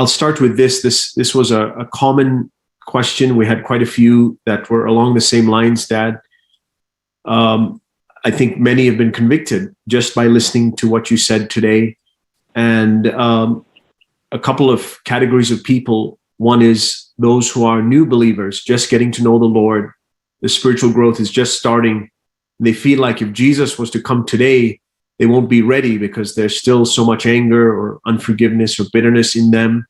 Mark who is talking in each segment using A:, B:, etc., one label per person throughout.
A: I'll start with this. This was a common question. We had quite a few that were along the same lines, Dad. I think many have been convicted just by listening to what you said today. And a couple of categories of people. One is those who are new believers, just getting to know the Lord. The spiritual growth is just starting. They feel like if Jesus was to come today, they won't be ready because there's still so much anger or unforgiveness or bitterness in them.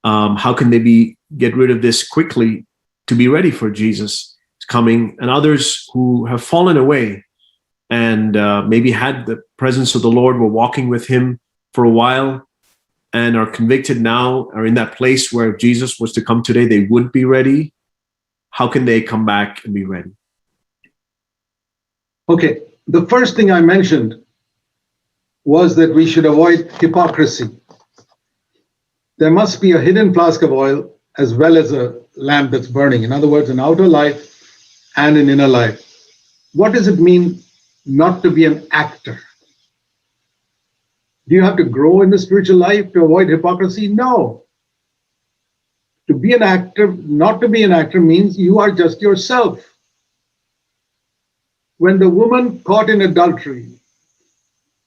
A: How can they get rid of this quickly to be ready for Jesus coming? And others who have fallen away and maybe had the presence of the Lord, were walking with him for a while and are convicted now, are in that place where if Jesus was to come today, they would be ready. How can they come back and be ready?
B: Okay, the first thing I mentioned was that we should avoid hypocrisy. There must be a hidden flask of oil as well as a lamp that's burning. In other words, an outer life and an inner life. What does it mean not to be an actor? Do you have to grow in the spiritual life to avoid hypocrisy? No. To be an actor, not to be an actor, means you are just yourself. When the woman caught in adultery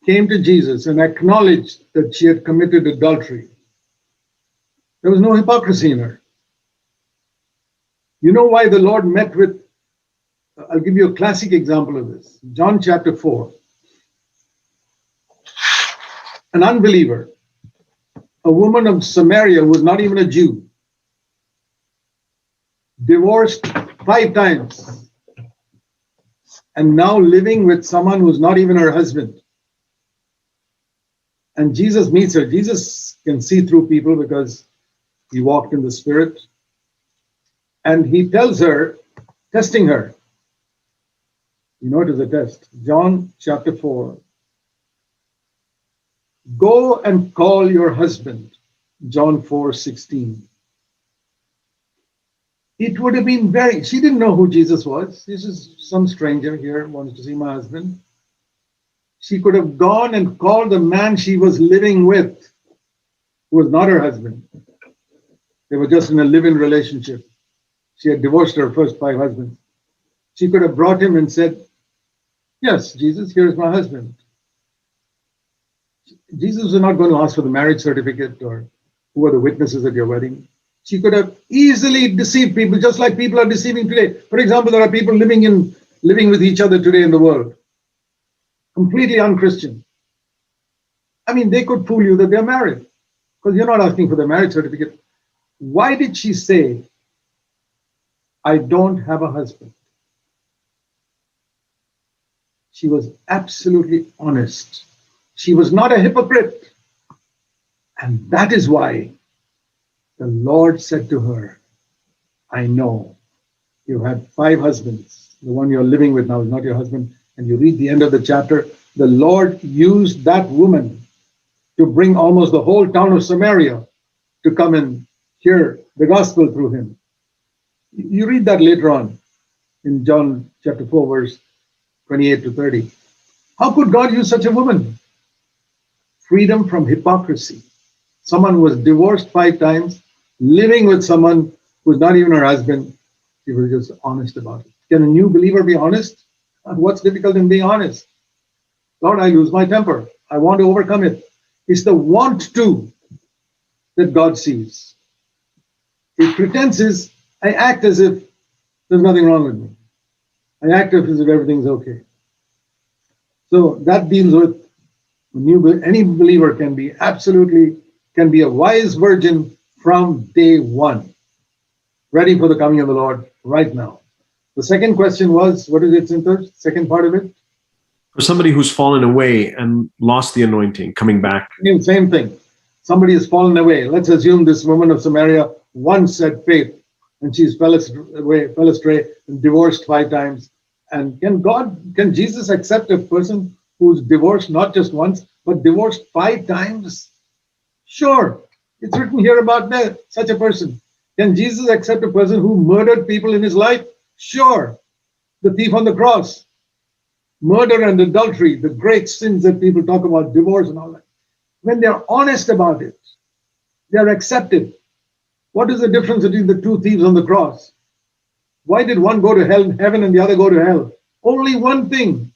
B: came to Jesus and acknowledged that she had committed adultery, there was no hypocrisy in her. You know why the Lord met with, I'll give you a classic example of this. John chapter 4. An unbeliever, a woman of Samaria who was not even a Jew, divorced 5 times, and now living with someone who's not even her husband. And Jesus meets her. Jesus can see through people because he walked in the Spirit. And he tells her, testing her. You know it is a test. John chapter 4. Go and call your husband. John 4:16. It would have been she didn't know who Jesus was. This is some stranger here, wants to see my husband. She could have gone and called the man she was living with, who was not her husband. They were just in a live-in relationship. She had divorced her first 5 husbands. She could have brought him and said, yes, Jesus, here's my husband. Jesus was not going to ask for the marriage certificate or who are the witnesses at your wedding. She could have easily deceived people, just like people are deceiving today. For example, there are people living with each other today in the world, completely unchristian. I mean, they could fool you that they're married because you're not asking for the marriage certificate. Why did she say, I don't have a husband? She was absolutely honest. She was not a hypocrite. And that is why the Lord said to her, I know you had 5 husbands. The one you're living with now is not your husband. And you read the end of the chapter, the Lord used that woman to bring almost the whole town of Samaria to come and hear the gospel through him. You read that later on in John chapter 4, verse 28 to 30. How could God use such a woman? Freedom from hypocrisy. Someone who was divorced 5 times, living with someone who's not even her husband, she was just honest about it. Can a new believer be honest? What's difficult in being honest? Lord, I lose my temper. I want to overcome it. It's the want to that God sees. If pretense is, I act as if there's nothing wrong with me. I act as if everything's okay. So that deals with any believer can be a wise virgin from day one, ready for the coming of the Lord right now. The second question was, what is it, Sintosh? Second part of it?
A: For somebody who's fallen away and lost the anointing, coming back.
B: Same thing. Somebody has fallen away. Let's assume this woman of Samaria once had faith and she's fell astray and divorced 5 times. And can Jesus accept a person who's divorced not just once, but divorced 5 times? Sure. It's written here about such a person. Can Jesus accept a person who murdered people in his life? Sure. The thief on the cross. Murder and adultery, the great sins that people talk about, divorce and all that. When they're honest about it, They are accepted. What is the difference between the two thieves on the cross? Why did one go to heaven and the other go to hell? Only one thing: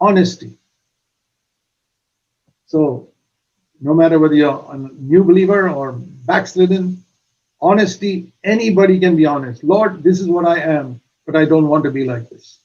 B: honesty. So, no matter whether you're a new believer or backslidden, honesty, anybody can be honest. Lord, this is what I am, but I don't want to be like this.